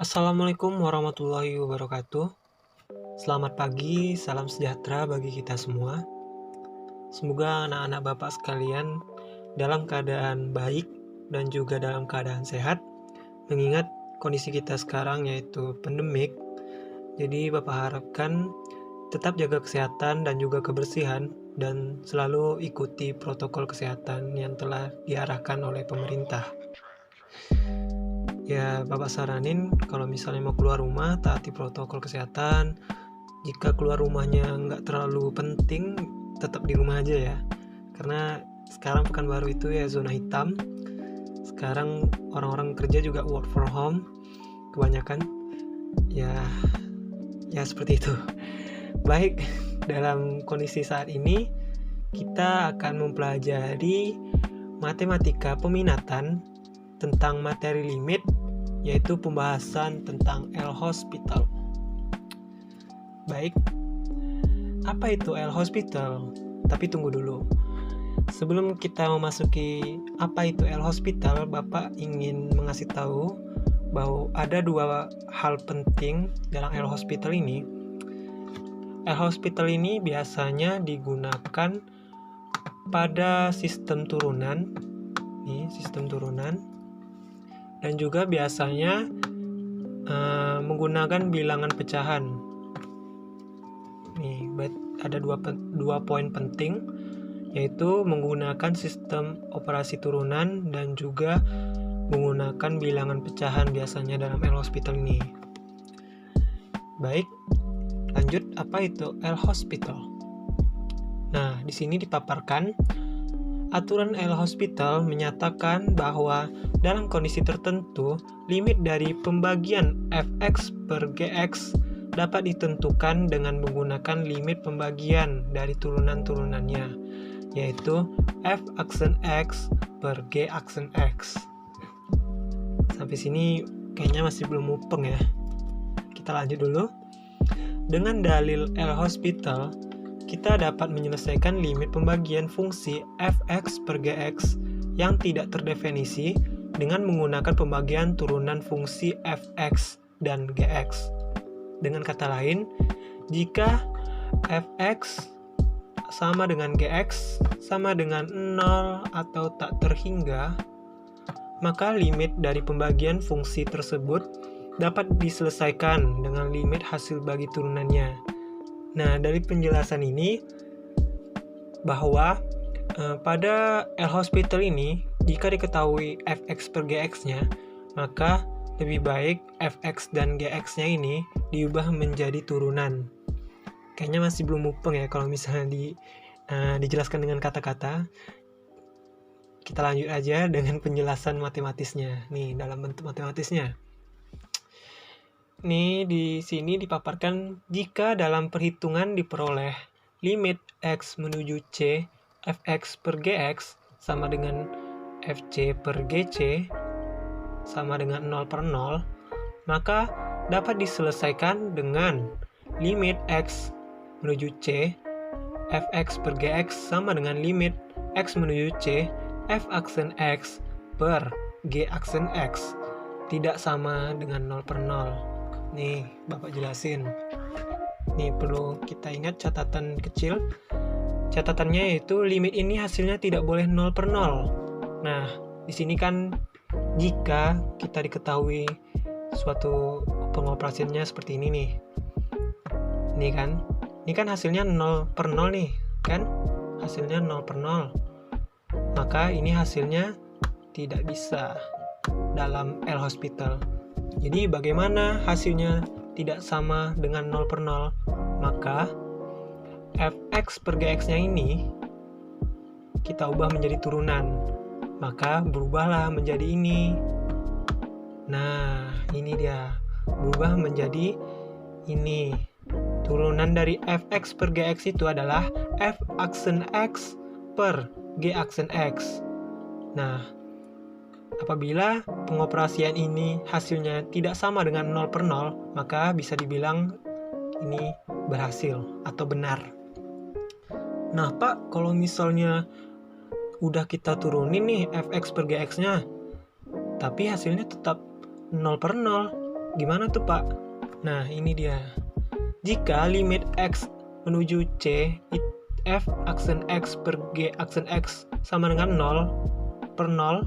Assalamualaikum warahmatullahi wabarakatuh. Selamat pagi, salam sejahtera bagi kita semua. Semoga anak-anak Bapak sekalian dalam keadaan baik dan juga dalam keadaan sehat. Mengingat kondisi kita sekarang yaitu pandemik, jadi Bapak harapkan tetap jaga kesehatan dan juga kebersihan dan selalu ikuti protokol kesehatan yang telah diarahkan oleh pemerintah. Ya, Bapak saranin kalau misalnya mau keluar rumah, taati protokol kesehatan. Jika keluar rumahnya nggak terlalu penting, tetap di rumah aja ya. Karena sekarang Pekanbaru itu ya zona hitam. Sekarang orang-orang kerja juga work from home, kebanyakan. Ya, ya seperti itu. Baik, dalam kondisi saat ini, kita akan mempelajari matematika peminatan tentang materi limit, yaitu pembahasan tentang L-Hospital. Baik, apa itu L-Hospital? Tapi tunggu dulu. Sebelum kita memasuki apa itu L-Hospital, Bapak ingin mengasih tahu bahwa ada dua hal penting dalam L-Hospital ini. L-Hospital ini biasanya digunakan pada sistem turunan. Nih, sistem turunan. Dan juga biasanya menggunakan bilangan pecahan. Nih, ada dua poin penting, yaitu menggunakan sistem operasi turunan dan juga menggunakan bilangan pecahan biasanya dalam L-Hospital ini. Baik, lanjut, apa itu L-Hospital? Nah, di sini dipaparkan aturan L-Hospital menyatakan bahwa dalam kondisi tertentu, limit dari pembagian fx per gx dapat ditentukan dengan menggunakan limit pembagian dari turunan-turunannya, yaitu f aksen x per g aksen x. Sampai sini kayaknya masih belum mupeng ya. Kita lanjut dulu. Dengan dalil L-Hospital, kita dapat menyelesaikan limit pembagian fungsi fx per gx yang tidak terdefinisi dengan menggunakan pembagian turunan fungsi fx dan gx. Dengan kata lain, jika fx sama dengan gx sama dengan 0 atau tak terhingga, maka limit dari pembagian fungsi tersebut dapat diselesaikan dengan limit hasil bagi turunannya. Nah, dari penjelasan ini bahwa pada L-Hospital ini, jika diketahui fx per gx-nya, maka lebih baik fx dan gx-nya ini diubah menjadi turunan. Kayaknya masih belum mupeng ya kalau misalnya dijelaskan dengan kata-kata. Kita lanjut aja dengan penjelasan matematisnya. Nih, dalam bentuk matematisnya. Nih, di sini dipaparkan jika dalam perhitungan diperoleh limit x menuju c fx per gx sama dengan fc per gc sama dengan 0 per 0, maka dapat diselesaikan dengan limit x menuju c fx per gx sama dengan limit x menuju c f aksen x per g aksen x tidak sama dengan 0 per 0. Nih, Bapak jelasin. Nih, perlu kita ingat catatan kecil. Catatannya yaitu limit ini hasilnya tidak boleh 0 per 0. Nah, di sini kan jika kita diketahui suatu pengoperasiannya seperti ini nih. Ini kan hasilnya 0 per 0 nih, kan? Hasilnya 0 per 0. Maka ini hasilnya tidak bisa dalam L-Hospital. Jadi bagaimana hasilnya tidak sama dengan 0 per 0? Maka fx per gx-nya ini kita ubah menjadi turunan. Maka berubahlah menjadi ini. Nah, ini dia. Berubah menjadi ini. Turunan dari fx per gx itu adalah f aksen x per g aksen x. Nah, apabila pengoperasian ini hasilnya tidak sama dengan 0 per 0, maka bisa dibilang ini berhasil atau benar. Nah, Pak, kalau misalnya udah kita turunin nih fx per gx-nya, tapi hasilnya tetap 0 per 0, Gimana tuh Pak? Nah ini dia. Jika limit X menuju C, F aksen X per G aksen X sama dengan 0 per 0.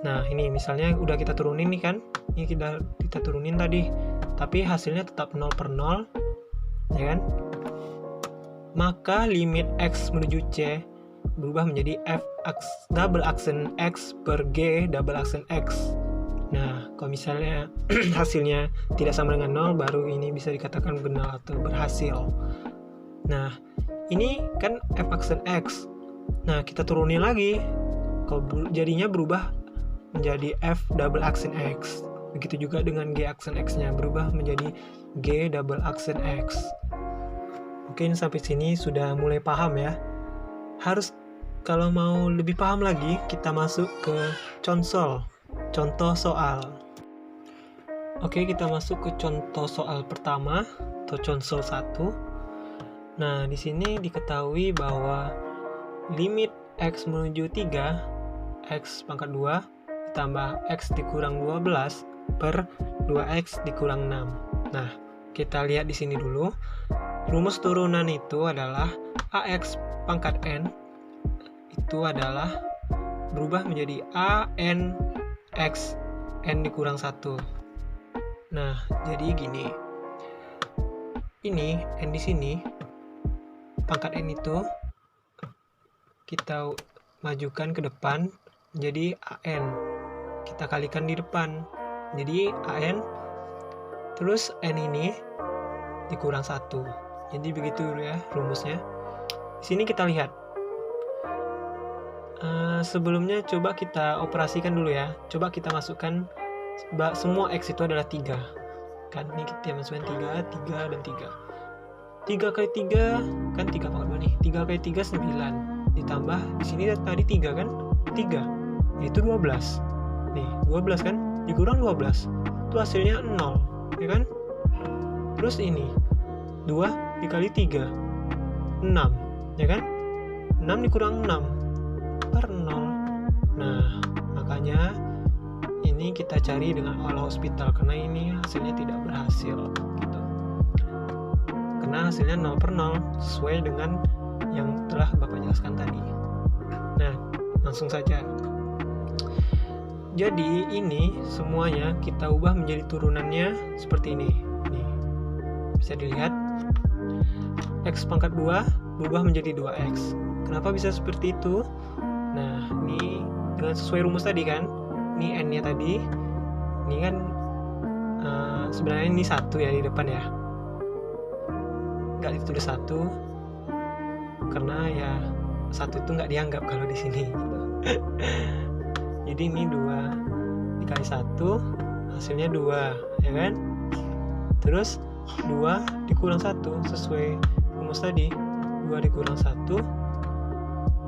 Nah ini misalnya udah kita turunin nih kan, ini kita turunin tadi, tapi hasilnya tetap 0 per 0, ya kan? Maka limit X menuju C berubah menjadi F double aksen X per G double aksen X. Nah kalau misalnya hasilnya tidak sama dengan 0, baru ini bisa dikatakan benar atau berhasil. Nah ini kan F aksen X. Nah kita turunin lagi, kalau jadinya berubah menjadi F double aksen X. Begitu juga dengan G aksen X-nya berubah menjadi G double aksen X. Mungkin sampai sini sudah mulai paham ya. Harus kalau mau lebih paham lagi, kita masuk ke contoh soal. Oke, kita masuk ke contoh soal pertama atau contoh 1. Nah, di sini diketahui bahwa limit X menuju 3, X pangkat 2 ditambah X dikurang 12 per 2X dikurang 6. Nah, kita lihat di sini dulu. Rumus turunan itu adalah AX pangkat N itu adalah berubah menjadi AN X N dikurang 1. Nah, jadi gini. Ini N di sini, pangkat N itu kita majukan ke depan jadi AN, kita kalikan di depan jadi AN, terus N ini dikurang 1. Jadi begitu ya rumusnya. Di sini kita lihat, sebelumnya coba kita operasikan dulu ya. Coba kita masukkan semua X itu adalah 3 kan, ini kita masukkan 3 dan 3. 3 kali 3 kan 3 pangkat 2 nih. 3 kali 3 9. Ditambah di sini tadi 3 kan? 3 yaitu 12. Nih, 12 kan? Dikurang 12. Itu hasilnya 0, ya kan? Terus ini 2 dikali 3 6, ya kan? 6 dikurang 6 per 0. Nah, makanya ini kita cari dengan L-Hospital karena ini hasilnya tidak berhasil gitu. Karena hasilnya 0 per 0 sesuai dengan yang telah Bapak jelaskan tadi. Nah, langsung saja. Jadi ini semuanya kita ubah menjadi turunannya seperti ini. Nih, bisa dilihat X pangkat 2 berubah menjadi 2X. Kenapa bisa seperti itu? Nah, ini dengan sesuai rumus tadi kan. Ini N-nya tadi. Ini kan sebenarnya ini 1 ya di depan ya. Nggak ditulis 1 karena ya 1 itu nggak dianggap kalau di sini gitu. Jadi ini 2 dikali 1 hasilnya 2, ya kan? Terus 2 dikurang 1 sesuai rumus tadi. 2 dikurang 1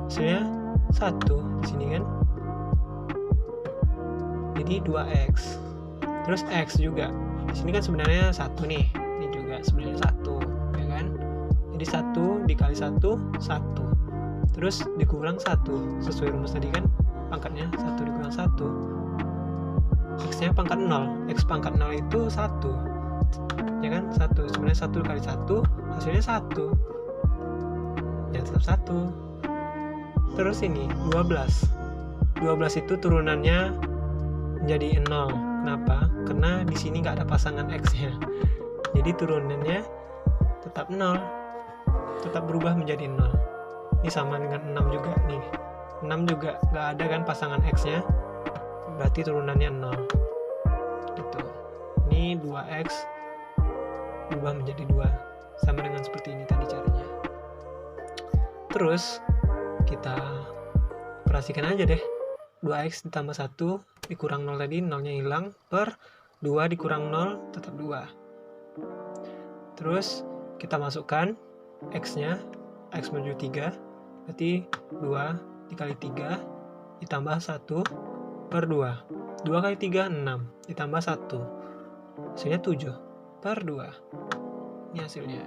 hasilnya 1 di sini kan? Jadi 2X. Terus X juga. Di sini kan sebenarnya 1 nih. Ini juga sebenarnya 1, ya kan? Jadi 1 dikali 1 1. Terus dikurang 1 sesuai rumus tadi kan? Pangkatnya 1 dikurang 1. X-nya pangkat 0. X pangkat 0 itu 1. Ya kan? 1. Sebenarnya 1 kali 1 hasilnya 1. Ya tetap 1. Terus ini 12. 12 itu turunannya menjadi 0. Kenapa? Karena di sini nggak ada pasangan X-nya. Jadi turunannya tetap 0. Tetap berubah menjadi 0. Ini sama dengan 6 juga nih. 6 juga nggak ada kan pasangan X-nya. Berarti turunannya 0. Gitu. Ini 2X berubah menjadi 2. Sama dengan seperti ini tadi caranya. Terus kita operasikan aja deh. 2X ditambah 1 dikurang 0 tadi, 0-nya hilang, per 2 dikurang 0 tetap 2. Terus kita masukkan X-nya, X menuju 3, berarti 2 dikali 3 ditambah 1 per 2. 2 kali 3 6 ditambah 1 hasilnya 7 per 2. Ini hasilnya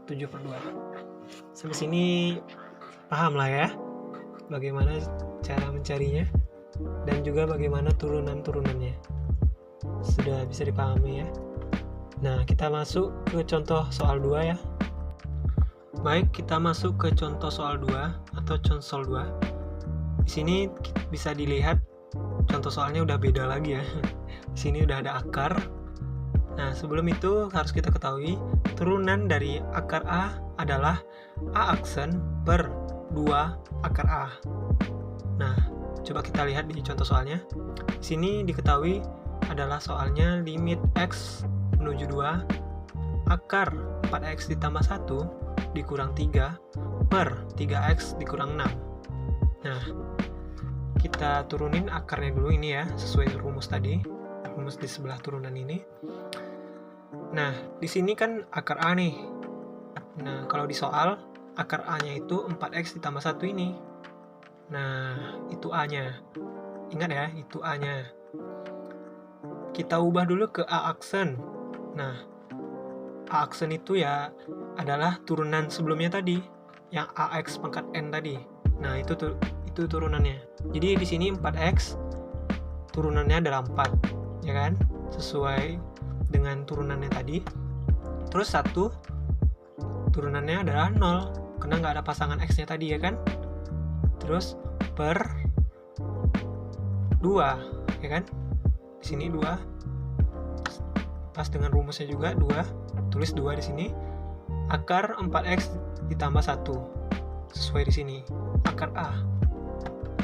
7 per 2. Sampai sini paham lah ya bagaimana cara mencarinya dan juga bagaimana turunan-turunannya. Sudah bisa dipahami ya. Nah, kita masuk ke contoh soal 2 ya. Baik, kita masuk ke contoh soal 2 atau consol 2. Di sini bisa dilihat contoh soalnya udah beda lagi ya. Di sini udah ada akar. Nah, sebelum itu harus kita ketahui turunan dari akar A adalah A aksen per 2 akar A. Nah, coba kita lihat di contoh soalnya. Di sini diketahui adalah soalnya limit X menuju 2 akar 4X ditambah 1 dikurang 3 per 3X dikurang 6. Nah, kita turunin akarnya dulu ini ya, sesuai rumus tadi, rumus di sebelah turunan ini. Nah, di sini kan akar A nih. Nah, kalau di soal, akar A-nya itu 4X ditambah 1 ini. Nah, itu A-nya. Ingat ya, itu A-nya. Kita ubah dulu ke A aksen. Nah, A aksen itu ya adalah turunan sebelumnya tadi, yang AX pangkat N tadi. Nah, itu turunannya. Jadi di sini 4X turunannya adalah 4, ya kan? Sesuai dengan turunannya tadi. Terus 1 turunannya adalah 0, karena nggak ada pasangan X-nya tadi, ya kan? Terus per 2, ya kan? Di sini 2. Pas dengan rumusnya juga 2. Tulis 2 di sini. Akar 4X ditambah 1. Sesuai di sini. Akar A.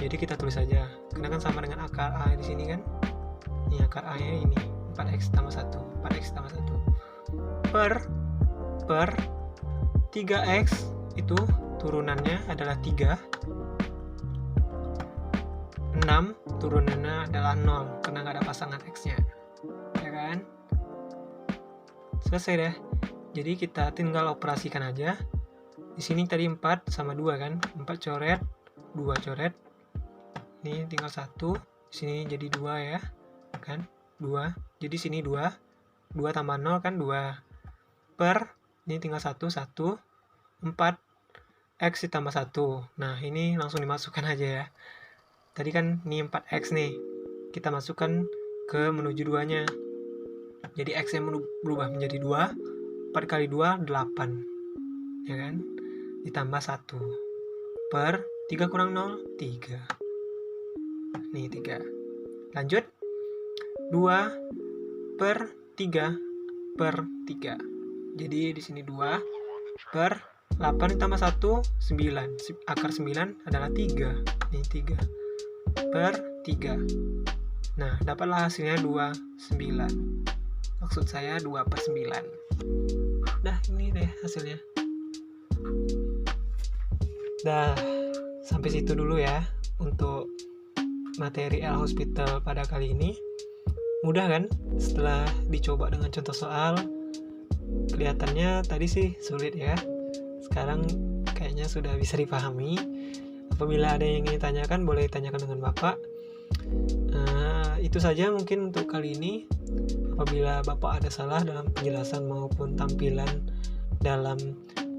Jadi kita tulis saja. Karena kan sama dengan akar A di sini kan. Ini akar A-nya ini. 4X tambah 1. 4X tambah 1. Per 3X itu turunannya adalah 3. 6 turunannya adalah 0 karena nggak ada pasangan X-nya. Ya kan? Selesai deh. Jadi kita tinggal operasikan aja. Di sini tadi 4 sama 2 kan. 4 coret, 2 coret. Ini tinggal 1. Di sini jadi 2 ya. Kan? 2. Jadi sini 2. 2 tambah 0 kan 2. Per ini tinggal 1 1. 4 X ditambah 1. Nah, ini langsung dimasukkan aja ya. Tadi kan ini 4X nih. Kita masukkan ke menuju 2-nya. Jadi X yang berubah menjadi 2. 4 kali 2, 8. Ya kan? Ditambah 1. Per 3 kurang 0, 3. Nih 3. Lanjut. 2 per 3 per 3. Jadi di sini 2 per 8 ditambah 1, 9. Akar 9 adalah 3. Nih 3. Per 3. Nah, dapatlah hasilnya 2, 9. Maksud saya 2 per 9. Nah, ini deh hasilnya. Dah, sampai situ dulu ya untuk materi L Hospital pada kali ini. Mudah kan? Setelah dicoba dengan contoh soal, kelihatannya tadi sih sulit ya. Sekarang kayaknya sudah bisa dipahami. Apabila ada yang ingin ditanyakan, boleh ditanyakan dengan Bapak. Itu saja mungkin untuk kali ini. Apabila Bapak ada salah dalam penjelasan maupun tampilan dalam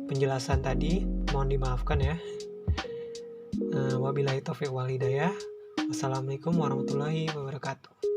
penjelasan tadi, mohon dimaafkan ya. Wabillahi taufiq wal hidayah. Wassalamualaikum warahmatullahi wabarakatuh.